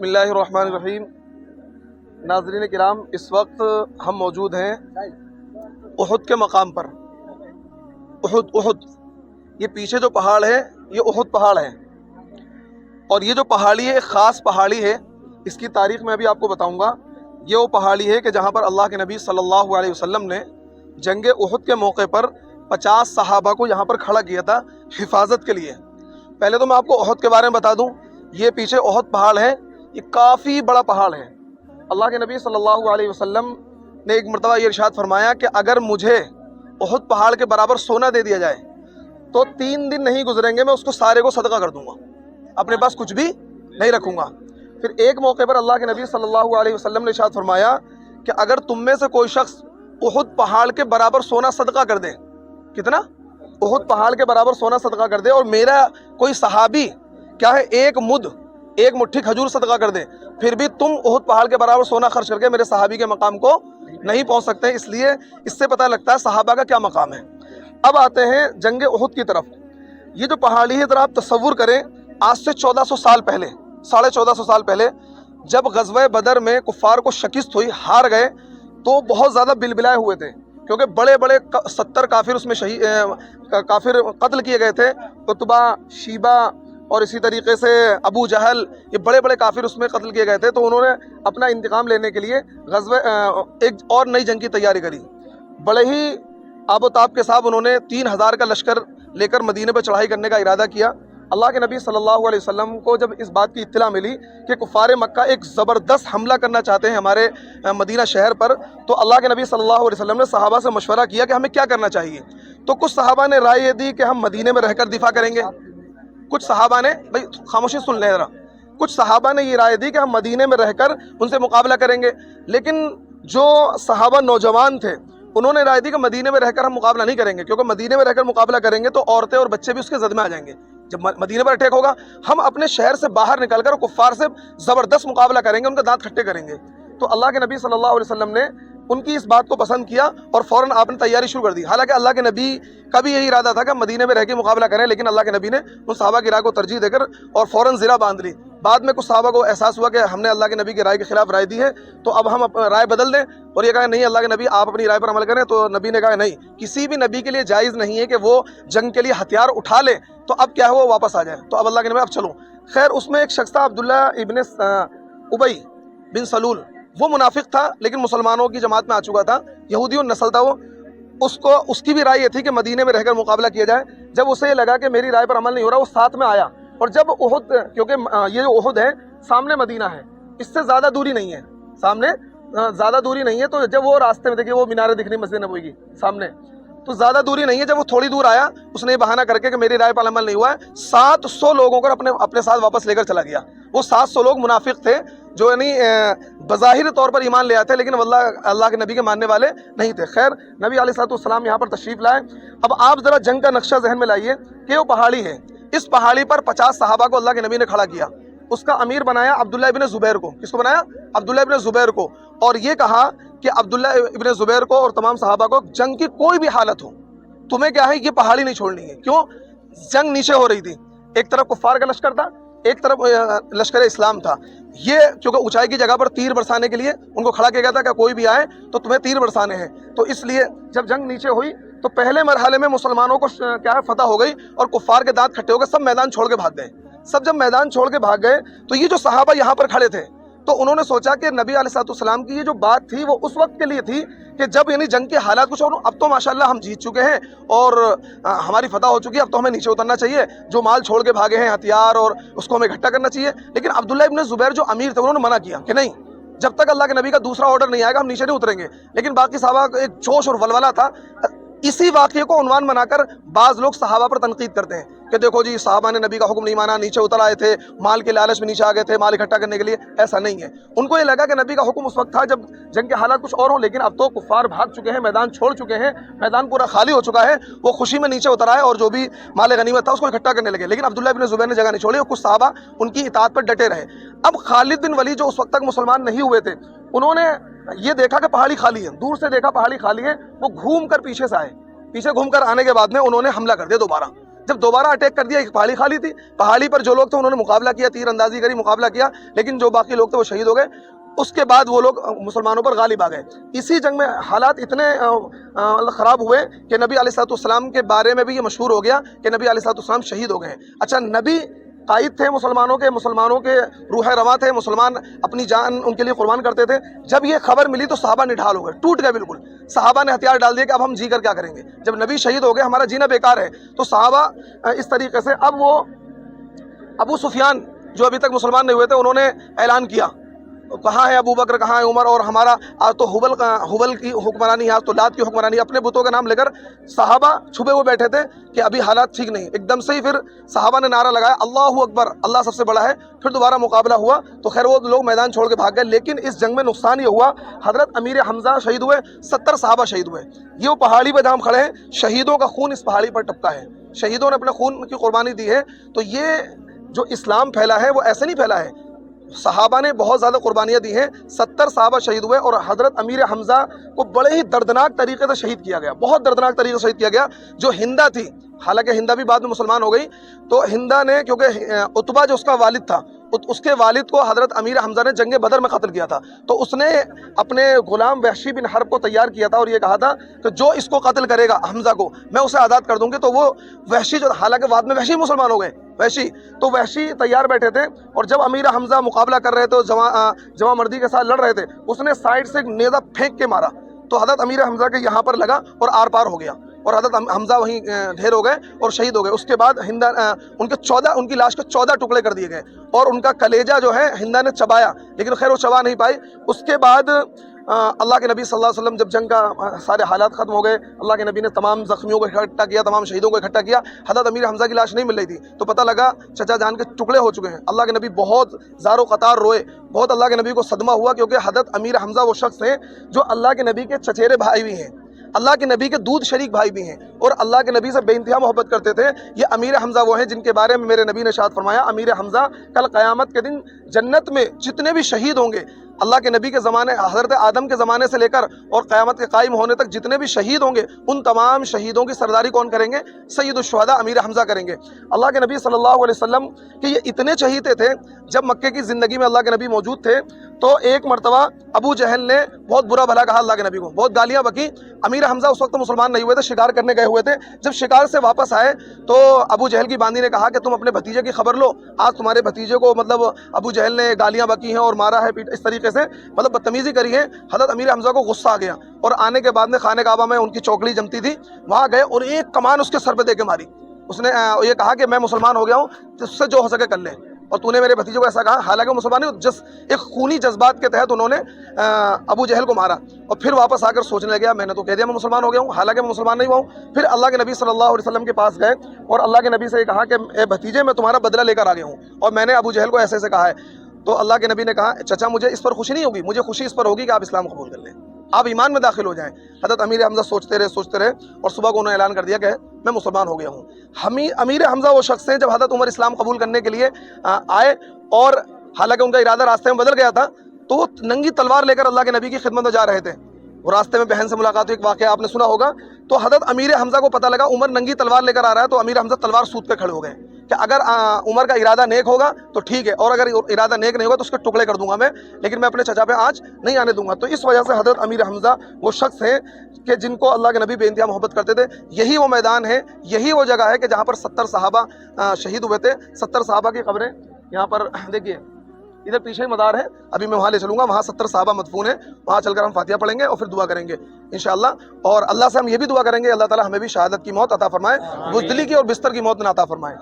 بسم اللہ الرحمن الرحیم۔ ناظرین کرام، اس وقت ہم موجود ہیں احد کے مقام پر۔ احد یہ پیچھے جو پہاڑ ہے یہ احد پہاڑ ہے، اور یہ جو پہاڑی ہے ایک خاص پہاڑی ہے۔ اس کی تاریخ میں ابھی آپ کو بتاؤں گا۔ یہ وہ پہاڑی ہے کہ جہاں پر اللہ کے نبی صلی اللہ علیہ وسلم نے جنگ احد کے موقع پر 50 صحابہ کو یہاں پر کھڑا کیا تھا حفاظت کے لیے۔ پہلے تو میں آپ کو احد کے بارے میں بتا دوں، یہ پیچھے احد پہاڑ ہے، یہ کافی بڑا پہاڑ ہے۔ اللہ کے نبی صلی اللہ علیہ وسلم نے ایک مرتبہ یہ ارشاد فرمایا کہ اگر مجھے احد پہاڑ کے برابر سونا دے دیا جائے تو 3 دن نہیں گزریں گے میں اس کو سارے کو صدقہ کر دوں گا، اپنے پاس کچھ بھی نہیں رکھوں گا۔ پھر ایک موقع پر اللہ کے نبی صلی اللہ علیہ وسلم نے ارشاد فرمایا کہ اگر تم میں سے کوئی شخص احد پہاڑ کے برابر سونا صدقہ کر دے، کتنا؟ احد پہاڑ کے برابر سونا صدقہ کر دے، اور میرا کوئی صحابی کیا ہے ایک مٹھی کھجور صدقہ کر دے، پھر بھی تم احد پہاڑ کے برابر سونا خرچ کر کے میرے صحابی کے مقام کو نہیں پہنچ سکتے۔ اس لیے اس سے پتہ لگتا ہے صحابہ کا کیا مقام ہے۔ اب آتے ہیں جنگ احد کی طرف۔ یہ جو پہاڑی ہے ذرا آپ تصور کریں، آج سے 1400 سال پہلے، 1450 سال پہلے جب غزوہ بدر میں کفار کو شکست ہوئی، ہار گئے، تو بہت زیادہ بلبلائے ہوئے تھے، کیونکہ بڑے بڑے 70 کافر اس میں کافر قتل کیے گئے تھے۔ عتبہ، شیبہ اور اسی طریقے سے ابو جہل، یہ بڑے بڑے کافر اس میں قتل کیے گئے تھے۔ تو انہوں نے اپنا انتقام لینے کے لیے ایک اور نئی جنگ کی تیاری کری۔ بڑے ہی آب و تاب کے ساتھ انہوں نے 3000 کا لشکر لے کر مدینے پہ چڑھائی کرنے کا ارادہ کیا۔ اللہ کے نبی صلی اللہ علیہ وسلم کو جب اس بات کی اطلاع ملی کہ کفار مکہ ایک زبردست حملہ کرنا چاہتے ہیں ہمارے مدینہ شہر پر، تو اللہ کے نبی صلی اللہ علیہ وسلم نے صحابہ سے مشورہ کیا کہ ہمیں کیا کرنا چاہیے۔ تو کچھ صحابہ نے رائے یہ دی کہ ہم مدینے میں رہ کر دفاع کریں گے، کچھ صحابہ نے، بھائی خاموشی سن لیں ذرا، کچھ صحابہ نے یہ رائے دی کہ ہم مدینے میں رہ کر ان سے مقابلہ کریں گے۔ لیکن جو صحابہ نوجوان تھے انہوں نے رائے دی کہ مدینے میں رہ کر ہم مقابلہ نہیں کریں گے، کیونکہ مدینے میں رہ کر مقابلہ کریں گے تو عورتیں اور بچے بھی اس کے زد میں آ جائیں گے۔ جب مدینے پر اٹیک ہوگا، ہم اپنے شہر سے باہر نکل کر کفار سے زبردست مقابلہ کریں گے، ان کے دانت کھٹے کریں گے۔ تو اللہ کے نبی صلی اللہ علیہ وسلم نے ان کی اس بات کو پسند کیا اور فوراً آپ نے تیاری شروع کر دی۔ حالانکہ اللہ کے نبی کا بھی یہی ارادہ تھا کہ مدینے میں رہ کے مقابلہ کریں، لیکن اللہ کے نبی نے ان صحابہ کی رائے کو ترجیح دے کر اور فوراً زرہ باندھ لی۔ بعد میں کچھ صحابہ کو احساس ہوا کہ ہم نے اللہ کے نبی کی رائے کے خلاف رائے دی ہے، تو اب ہم رائے بدل دیں، اور یہ کہا نہیں اللہ کے نبی آپ اپنی رائے پر عمل کریں۔ تو نبی نے کہا نہیں، کسی بھی نبی کے لیے جائز نہیں ہے کہ وہ جنگ کے لیے ہتھیار اٹھا لے تو اب کیا ہے وہ واپس آ جائے۔ تو اب اللہ کے نبی اب چلو۔ خیر اس میں ایک شخص تھا عبداللہ ابن ابی بن سلول، وہ منافق تھا لیکن مسلمانوں کی جماعت میں آ چکا تھا، یہودی نسل تھا وہ۔ اس کی بھی رائے یہ تھی کہ مدینے میں رہ کر مقابلہ کیا جائے۔ جب اسے یہ لگا کہ میری رائے پر عمل نہیں ہو رہا، وہ ساتھ میں آیا، اور جب احد، کیونکہ یہ جو احد ہے سامنے مدینہ ہے، اس سے زیادہ دوری نہیں ہے، سامنے زیادہ دوری نہیں ہے، تو جب وہ راستے میں دیکھیے وہ میناریں دکھ رہی مسجد نبوی کی سامنے، تو زیادہ دوری نہیں ہے۔ جب وہ تھوڑی دور آیا، اس نے یہ بہانہ کر کے کہ میری رائے پر عمل نہیں ہوا ہے، 700 لوگوں کو اپنے ساتھ واپس لے کر چلا گیا۔ وہ 700 لوگ منافق تھے جو یعنی بظاہر طور پر ایمان لے آتے تھے، لیکن واللہ اللہ کے نبی کے ماننے والے نہیں تھے۔ خیر نبی علیہ الصلوۃ والسلام یہاں پر تشریف لائے۔ اب آپ ذرا جنگ کا نقشہ ذہن میں لائیے کہ وہ پہاڑی ہے، اس پہاڑی پر 50 صحابہ کو اللہ کے نبی نے کھڑا کیا۔ اس کا امیر بنایا عبداللہ ابن زبیر کو۔ کس کو بنایا؟ عبداللہ ابن زبیر کو۔ اور یہ کہا کہ عبداللہ ابن زبیر کو اور تمام صحابہ کو جنگ کی کوئی بھی حالت ہو تمہیں کیا ہے یہ پہاڑی نہیں چھوڑنی ہے۔ کیوں؟ جنگ نیچے ہو رہی تھی، ایک طرف کفار کا لشکر تھا، ایک طرف لشکر اسلام تھا۔ یہ کیونکہ اونچائی کی جگہ پر تیر برسانے کے لیے ان کو کھڑا کیا گیا تھا کہ کوئی بھی آئے تو تمہیں تیر برسانے ہیں۔ تو اس لیے جب جنگ نیچے ہوئی تو پہلے مرحلے میں مسلمانوں کو کیا ہے فتح ہو گئی، اور کفار کے دانت کھٹے ہو گئے، سب میدان چھوڑ کے بھاگ گئے۔ سب جب میدان چھوڑ کے بھاگ گئے تو یہ جو صحابہ یہاں پر کھڑے تھے تو انہوں نے سوچا کہ نبی علیہ الصلوۃ والسلام کی یہ جو بات تھی وہ اس وقت کے لیے تھی کہ جب یعنی جنگ کے حالات کچھ اور، اب تو ماشاءاللہ ہم جیت چکے ہیں اور ہماری فتح ہو چکی ہے، اب تو ہمیں نیچے اترنا چاہیے، جو مال چھوڑ کے بھاگے ہیں ہتھیار اور اس کو ہمیں اکٹھا کرنا چاہیے۔ لیکن عبداللہ ابن زبیر جو امیر تھے انہوں نے منع کیا کہ نہیں، جب تک اللہ کے نبی کا دوسرا آرڈر نہیں آئے گا ہم نیچے نہیں اتریں گے۔ لیکن باقی صحابہ کا ایک جوش اور ولولہ تھا۔ اسی واقعے کو عنوان بنا کر بعض لوگ صحابہ پر تنقید کرتے ہیں کہ دیکھو جی صحابہ نے نبی کا حکم نہیں مانا، نیچے اتر آئے تھے، مال کے لالچ میں نیچے آ گئے تھے مال اکٹھا کرنے کے لیے۔ ایسا نہیں ہے، ان کو یہ لگا کہ نبی کا حکم اس وقت تھا جب جنگ کے حالات کچھ اور ہوں، لیکن اب تو کفار بھاگ چکے ہیں، میدان چھوڑ چکے ہیں، میدان پورا خالی ہو چکا ہے، وہ خوشی میں نیچے اتر آئے اور جو بھی مال غنیمت تھا اس کو اکٹھا کرنے لگے۔ لیکن عبداللہ بن زبیر نے جگہ نہیں چھوڑی اور کچھ صحابہ ان کی اطاعت پر ڈٹے رہے۔ اب خالد بن ولید جو اس وقت تک مسلمان نہیں ہوئے تھے، انہوں نے یہ دیکھا کہ پہاڑی خالی ہے، دور سے دیکھا پہاڑی خالی ہے، وہ گھوم کر پیچھے سے آئے، پیچھے گھوم کر آنے کے بعد میں انہوں نے حملہ کر دیا دوبارہ۔ جب دوبارہ اٹیک کر دیا، ایک پہاڑی خالی تھی، پہاڑی پر جو لوگ تھے انہوں نے مقابلہ کیا، تیر اندازی کری، مقابلہ کیا، لیکن جو باقی لوگ تھے وہ شہید ہو گئے۔ اس کے بعد وہ لوگ مسلمانوں پر غالب آ گئے۔ اسی جنگ میں حالات اتنے خراب ہوئے کہ نبی علیہ الصلوۃ والسلام کے بارے میں بھی یہ مشہور ہو گیا کہ نبی علیہ الصلوۃ والسلام شہید ہو گئے ہیں۔ اچھا، نبی قائد تھے مسلمانوں کے روح رواں تھے، مسلمان اپنی جان ان کے لیے قربان کرتے تھے۔ جب یہ خبر ملی تو صحابہ نڈھال ہو گئے، ٹوٹ گئے بالکل۔ صحابہ نے ہتھیار ڈال دیے کہ اب ہم جی کر کیا کریں گے، جب نبی شہید ہو گئے ہمارا جینا بیکار ہے۔ تو صحابہ اس طریقے سے، اب وہ ابو سفیان جو ابھی تک مسلمان نہیں ہوئے تھے، انہوں نے اعلان کیا، کہاں ہے ابو بکر، کہاں ہے عمر، اور ہمارا آج تو حبل کی حکمرانی ہے، آج تو لات کی حکمرانی ہے۔ اپنے بتوں کا نام لے کر صحابہ چھپے ہوئے بیٹھے تھے کہ ابھی حالات ٹھیک نہیں۔ ایک دم سے ہی پھر صحابہ نے نعرہ لگایا اللہ اکبر، اللہ سب سے بڑا ہے۔ پھر دوبارہ مقابلہ ہوا تو خیر وہ لوگ میدان چھوڑ کے بھاگ گئے، لیکن اس جنگ میں نقصان یہ ہوا، حضرت امیر حمزہ شہید ہوئے، 70 صحابہ شہید ہوئے۔ یہ وہ پہاڑی پہ جہاں ہم کھڑے ہیں، شہیدوں کا خون اس پہاڑی پر ٹپکا ہے، شہیدوں نے اپنے خون کی قربانی دی ہے۔ تو یہ جو اسلام پھیلا ہے وہ ایسے نہیں پھیلا ہے، صحابہ نے بہت زیادہ قربانیاں دی ہیں۔ 70 صحابہ شہید ہوئے، اور حضرت امیر حمزہ کو بڑے ہی دردناک طریقے سے شہید کیا گیا، بہت دردناک طریقے سے شہید کیا گیا۔ جو ہندہ تھی، حالانکہ ہندہ بھی بعد میں مسلمان ہو گئی، تو ہندہ نے، کیونکہ عتبہ جو اس کا والد تھا، اس کے والد کو حضرت امیر حمزہ نے جنگ بدر میں قتل کیا تھا، تو اس نے اپنے غلام وحشی بن حرب کو تیار کیا تھا اور یہ کہا تھا کہ جو اس کو قتل کرے گا حمزہ کو، میں اسے آزاد کر دوں گی۔ تو وہ وحشی جو، حالانکہ بعد میں وحشی مسلمان ہو گئے، وحشی تو وحشی تیار بیٹھے تھے، اور جب امیر حمزہ مقابلہ کر رہے تھے، جواں مردی کے ساتھ لڑ رہے تھے، اس نے سائڈ سے ایک نیزہ پھینک کے مارا، تو حضرت امیر حمزہ کے یہاں پر لگا اور آر پار ہو گیا، اور حضرت حمزہ وہیں ڈھیر ہو گئے اور شہید ہو گئے۔ اس کے بعد ان کی لاش کے 14 ٹکڑے کر دیے گئے، اور ان کا کلیجہ جو ہے ہندہ نے چبایا، لیکن خیر وہ چبا نہیں پائی۔ اس کے بعد اللہ کے نبی صلی اللہ علیہ وسلم جب جنگ کا سارے حالات ختم ہو گئے، اللہ کے نبی نے تمام زخمیوں کو اکٹھا کیا، تمام شہیدوں کو اکٹھا کیا۔ حضرت امیر حمزہ کی لاش نہیں مل رہی تھی، تو پتہ لگا چچا جان کے ٹکڑے ہو چکے ہیں۔ اللہ کے نبی بہت زار و قطار روئے، بہت اللہ کے نبی کو صدمہ ہوا، کیونکہ حضرت امیر حمزہ وہ شخص ہیں جو اللہ کے نبی کے چچیرے بھائی بھی ہیں، اللہ کے نبی کے دودھ شریک بھائی بھی ہیں، اور اللہ کے نبی سے بے انتہا محبت کرتے تھے۔ یہ امیر حمزہ وہ ہیں جن کے بارے میں میرے نبی نے ارشاد فرمایا، امیر حمزہ کل قیامت کے دن جنت میں جتنے بھی شہید ہوں گے، اللہ کے نبی کے زمانے، حضرت آدم کے زمانے سے لے کر اور قیامت کے قائم ہونے تک جتنے بھی شہید ہوں گے، ان تمام شہیدوں کی سرداری کون کریں گے؟ سید الشہداء امیر حمزہ کریں گے۔ اللہ کے نبی صلی اللہ علیہ وسلم کہ یہ اتنے چہیتے تھے، جب مکے کی زندگی میں اللہ کے نبی موجود تھے تو ایک مرتبہ ابو جہل نے بہت برا بھلا کہا اللہ کے نبی کو، بہت گالیاں بکی۔ امیر حمزہ اس وقت مسلمان نہیں ہوئے تھے، شکار کرنے گئے ہوئے تھے۔ جب شکار سے واپس آئے تو ابو جہل کی باندی نے کہا کہ تم اپنے بھتیجے کی خبر لو، آج تمہارے بھتیجے کو مطلب ابو جہل نے گالیاں بکی ہیں اور مارا ہے، اس طریقے سے مطلب بدتمیزی کری ہے۔ حضرت امیر حمزہ کو غصہ آ گیا، اور آنے کے بعد میں خانہ کعبہ میں ان کی چوکڑی جمتی تھی، وہاں گئے اور ایک کمان اس کے سر پہ دے کے ماری۔ اس نے یہ کہا کہ میں مسلمان ہو گیا ہوں، اس سے جو ہو سکے کر لے، اور تو نے میرے بھتیجے کو ایسا کہا۔ حالانکہ وہ مسلمان نہیں، ایک خونی جذبات کے تحت انہوں نے ابو جہل کو مارا، اور پھر واپس آ کر سوچنے لگا میں نے تو کہہ دیا میں مسلمان ہو گیا ہوں، حالانکہ میں مسلمان نہیں ہوا ہوں۔ پھر اللہ کے نبی صلی اللہ علیہ وسلم کے پاس گئے اور اللہ کے نبی سے یہ کہا کہ اے بھتیجے، میں تمہارا بدلہ لے کر آ گیا ہوں، اور میں نے ابو جہل کو ایسے ایسے کہا ہے۔ تو اللہ کے نبی نے کہا چچا مجھے اس پر خوشی نہیں ہوگی، مجھے خوشی اس پر ہوگی کہ آپ اسلام قبول کر لیں، آپ ایمان میں داخل ہو جائیں۔ حضرت امیر حمزہ سوچتے رہے اور صبح کو انہوں نے اعلان کر دیا کہ میں مسلمان ہو گیا ہوں۔ امیر حمزہ وہ شخص ہیں جب حضرت عمر اسلام قبول کرنے کے لیے آئے، اور حالانکہ ان کا ارادہ راستے میں بدل گیا تھا، تو وہ ننگی تلوار لے کر اللہ کے نبی کی خدمت میں جا رہے تھے۔ وہ راستے میں بہن سے ملاقات ہوئی، ایک واقعہ آپ نے سنا ہوگا۔ تو حضرت امیر حمزہ کو پتہ لگا عمر ننگی تلوار لے کر آ رہا ہے، تو امیر حمزہ تلوار سوت کے کھڑے ہو گئے کہ اگر عمر کا ارادہ نیک ہوگا تو ٹھیک ہے، اور اگر ارادہ نیک نہیں ہوگا تو اس کے ٹکڑے کر دوں گا میں، لیکن میں اپنے چچا پہ آنچ نہیں آنے دوں گا۔ تو اس وجہ سے حضرت امیر حمزہ وہ شخص ہیں کہ جن کو اللہ کے نبی بے انتہا محبت کرتے تھے۔ یہی وہ میدان ہے، یہی وہ جگہ ہے کہ جہاں پر 70 صحابہ شہید ہوئے تھے۔ 70 صحابہ کی قبریں یہاں پر دیکھیے، ادھر پیچھے مزار ہے، ابھی میں وہاں لے چلوں گا، وہاں 70 صحابہ مدفون ہیں، وہاں چل کر ہم فاتحہ پڑھیں گے اور پھر دعا کریں گے انشاءاللہ۔ اور اللہ سے ہم یہ بھی دعا کریں گے اللہ تعالیٰ ہمیں بھی شہادت کی موت عطا فرمائے، بزدلی کی اور بستر کی موت نہ عطا فرمائے۔